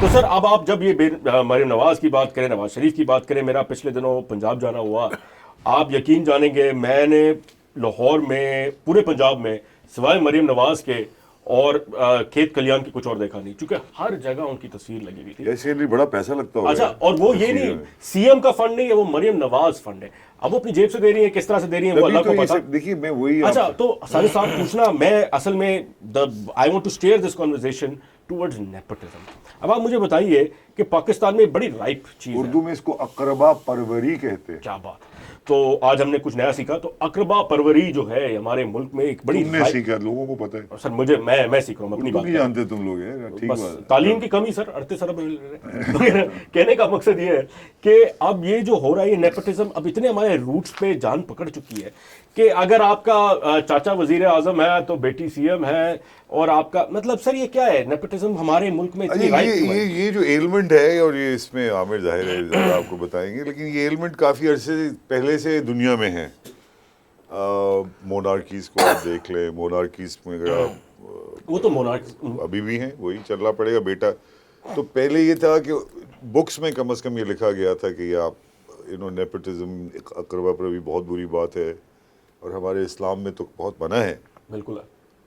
تو سر اب آپ جب یہ مریم نواز کی بات کریں، نواز شریف کی بات کریں، میرا پچھلے دنوں پنجاب جانا ہوا، آپ یقین جانیں گے میں نے لاہور میں پورے پنجاب میں سوائے مریم نواز کے اور کھیت کلیان کی کچھ اور دیکھا نہیں، چونکہ ہر جگہ ان کی تصویر لگی ہوئی تھی. ایسے لیے بڑا پیسہ لگتا ہوگا. اچھا، اور وہ یہ نہیں سی ایم کا فنڈ نہیں ہے، وہ مریم نواز فنڈ ہے. اب وہ اپنی جیب سے دے رہی ہیں، کس طرح سے دے رہی ہیں وہ اللہ کو پتا. دیکھیے میں وہی اچھا تو سارے صاحب پوچھنا، میں اصل میں I want to steer this conversation towards nepotism. اب آپ مجھے بتائیے کہ پاکستان میں بڑی رائپ چیز ہے، اردو میں اس کو اقربا پروری کہتے ہیں. کیا بات. تو آج ہم نے کچھ نیا سیکھا. تو اقربا پروری جو ہے ہمارے ملک میں ایک بڑی تم نے سیکھا، لوگوں کو پتہ ہے. سر میں سیکھ رہا ہوں اپنی اردو بات نہیں جانتے تم لوگ ہیں، ٹھیک بس بات. تعلیم کی کمی سر 38 ارب کہنے کا مقصد یہ ہے کہ اب یہ جو ہو رہا ہے یہ نیپوٹزم اب اتنے ہمارے روٹس پہ جان پکڑ چکی ہے کہ اگر آپ کا چاچا وزیر اعظم ہے تو بیٹی سی ایم ہے، اور آپ کا مطلب سر یہ کیا ہے نیپوٹزم ہمارے ملک میں اتنی رائٹ کیوں ہے؟ یہ جو ایلمنٹ ہے، اور یہ اس میں عامر ظاہر ہے زیادہ آپ کو بتائیں گے، لیکن یہ ایلمنٹ کافی عرصے پہلے سے دنیا میں ہے. مونارکیز کو آپ دیکھ لیں، مونارکیز میں وہ تو مونارک ابھی بھی ہیں، وہی چلنا پڑے گا بیٹا. تو پہلے یہ تھا کہ بکس میں کم از کم یہ لکھا گیا تھا کہ یہ آپ نیپوٹزم اقربا پر بھی بہت بری بات ہے، اور ہمارے اسلام میں تو بہت منع ہے. بالکل.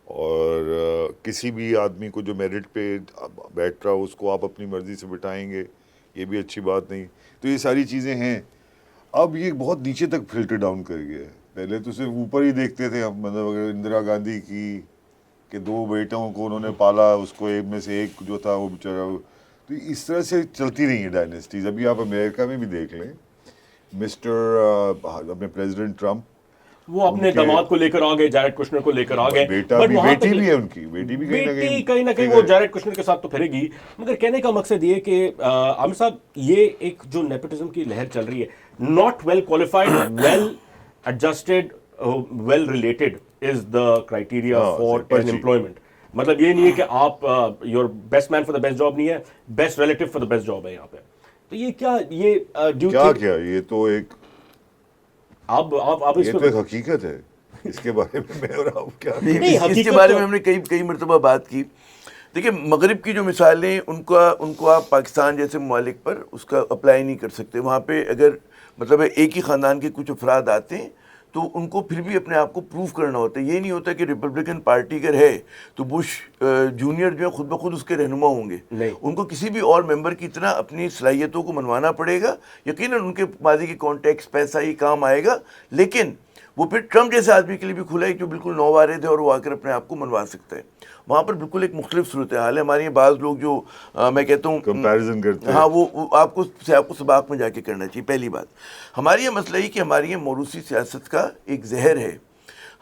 اور کسی بھی آدمی کو جو میرٹ پہ بیٹھ رہا ہو اس کو آپ اپنی مرضی سے بٹھائیں گے، یہ بھی اچھی بات نہیں. تو یہ ساری چیزیں ہیں. اب یہ بہت نیچے تک فلٹر ڈاؤن کر گیا ہے. پہلے تو صرف اوپر ہی دیکھتے تھے ہم، مطلب اگر اندرا گاندھی کی کہ 2 بیٹوں کو انہوں نے پالا، اس کو ایک میں سے ایک جو تھا وہ بیچارہ، تو اس طرح سے چلتی رہی ہیں ڈائنیسٹیز. ابھی آپ امریکہ میں بھی دیکھ لیں، اپنے پریزیڈنٹ ٹرمپ وہ اپنے داماد کو لے کر آ گئے، جیرڈ کشنر کو لے کر آ گئے. بیٹی بھی ہے ان کی، بیٹی بھی کہیں نہ کہیں وہ جیرڈ کشنر کے ساتھ تو پھرے گی. مگر کہنے کا مقصد یہ کہ عامر صاحب یہ ایک جو نیپوٹزم کی لہر چل رہی ہے، not well qualified, well adjusted, well related is the criteria for an employment. مطلب یہ نہیں ہے کہ آپ your best man for the best job نہیں ہے، best relative for the best job ہے یہاں پہ. تو یہ کیا، یہ کیا یہ تو ایک یہ تو ایک حقیقت ہے. اس کے بارے میں اور آپ کیا، اس کے بارے میں ہم نے کئی مرتبہ بات کی. دیکھیں مغرب کی جو مثالیں ان کو آپ پاکستان جیسے ممالک پر اس کا اپلائی نہیں کر سکتے. وہاں پہ اگر مطلب ایک ہی خاندان کے کچھ افراد آتے ہیں تو ان کو پھر بھی اپنے آپ کو پروف کرنا ہوتا ہے. یہ نہیں ہوتا کہ ریپبلکن پارٹی اگر ہے تو بش جونیئر جو ہے خود بخود اس کے رہنما ہوں گے. ان کو کسی بھی اور ممبر کی طرح اپنی صلاحیتوں کو منوانا پڑے گا. یقیناً ان کے ماضی کے کانٹیکٹس، پیسہ ہی کام آئے گا، لیکن وہ پھر ٹرمپ جیسے آدمی کے لیے بھی کھلا ہے جو بالکل نووارد ہے اور وہ آ کر اپنے آپ کو منوا سکتا ہے. وہاں پر بالکل ایک مختلف صورتحال ہے. ہمارے یہاں بعض لوگ جو میں کہتا ہوں کمپیریزن کرتے ہیں، ہاں وہ آپ کو سباق میں جا کے کرنا چاہیے. پہلی بات ہمارے یہاں مسئلہ یہ کہ ہمارے یہاں موروثی سیاست کا ایک زہر ہے.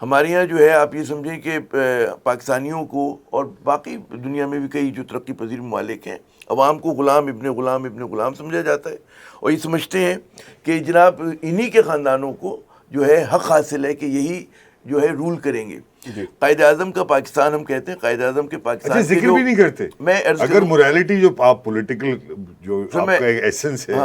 ہمارے یہاں جو ہے آپ یہ سمجھیں کہ پاکستانیوں کو اور باقی دنیا میں بھی کئی جو ترقی پذیر ممالک ہیں، عوام کو غلام ابن غلام سمجھا جاتا ہے، اور یہ سمجھتے ہیں کہ جناب انہی کے خاندانوں کو جو ہے حق حاصل ہے کہ یہی جو ہے رول کریں گے. قائد اعظم کا پاکستان ہم کہتے ہیں، قائد اعظم کے پاکستان ذکر بھی نہیں کرتے. اگر موریلٹی جو آپ پولیٹیکل جو آپ کا ایک ایسنس ہے،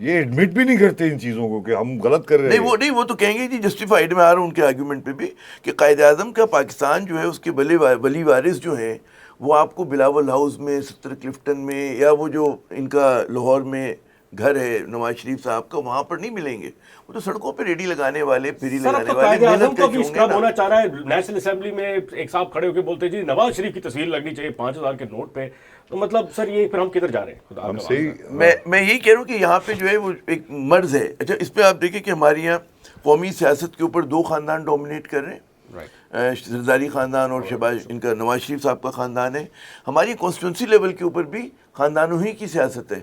یہ ایڈمٹ بھی نہیں کرتے ان چیزوں کو کہ ہم غلط کر رہے ہیں. نہیں وہ تو کہیں گے جی جسٹیفائڈ. میں آ رہا ہوں ان کے آرگیومنٹ پہ بھی کہ قائد اعظم کا پاکستان جو ہے اس کے ولی وارث جو ہیں وہ آپ کو بلاول ہاؤس میں، 70 کلفٹن میں، یا وہ جو ان کا لاہور میں گھر ہے نواز شریف صاحب کا، وہاں پر نہیں ملیں گے. وہ تو سڑکوں پہ ریڈی لگانے والے، پھیری لگانے والے. قائد اعظم کو بھی اسکرب ہونا چاہ رہا ہے. نیشنل اسمبلی میں ایک صاحب کھڑے ہو کے بولتے جی نواز شریف کی تصویر لگنی چاہیے 5000 کے نوٹ پہ. تو مطلب سر یہ پھر ہم کدھر جا رہے ہیں؟ میں یہی کہہ رہا ہوں کہ یہاں پہ جو ہے وہ ایک مرض ہے. اچھا اس پہ آپ دیکھیں کہ ہمارے یہاں قومی سیاست کے اوپر 2 خاندان ڈومینیٹ کر رہے ہیں، زرداری خاندان اور شہباز ان کا نواز شریف صاحب کا خاندان ہے. ہماری کانسٹیٹوئنسی لیول کے اوپر بھی خاندانوں ہی کی سیاست ہے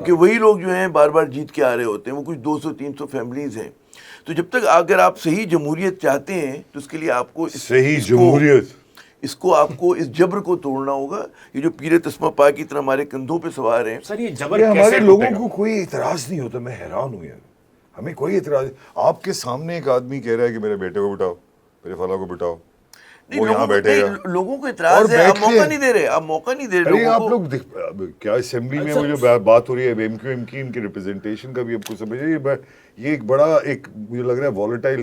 کہ وہی لوگ جو ہیں بار بار جیت کے آ رہے ہوتے ہیں. وہ کچھ 200-300 فیملیز ہیں. تو جب تک اگر آپ صحیح جمہوریت چاہتے ہیں تو اس کے لیے آپ کو اس کو آپ کو اس جبر کو توڑنا ہوگا. یہ جو پیر تسمہ پا کی طرح ہمارے کندھوں پہ سوار ہیں، سر یہ جبر ہمارے لوگوں کو کوئی اعتراض نہیں ہوتا. میں حیران ہوں یار، ہمیں کوئی اعتراض. آپ کے سامنے ایک آدمی کہہ رہا ہے کہ میرے بیٹے کو بٹھاؤ، میرے فلاں کو بٹھاؤ، وہ یہاں بیٹھے گا. لوگوں کو اعتراض ہے، آپ موقع نہیں دے رہے. آپ لوگ کیا اسمبلی میں وہ جو بات ہو رہی ہے ایم کی ان کی ریپرزنٹیشن کا بھی آپ کو سمجھ رہے ہیں، یہ ایک بڑا ایک مجھے لگ رہا ہے والیٹائل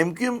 MQM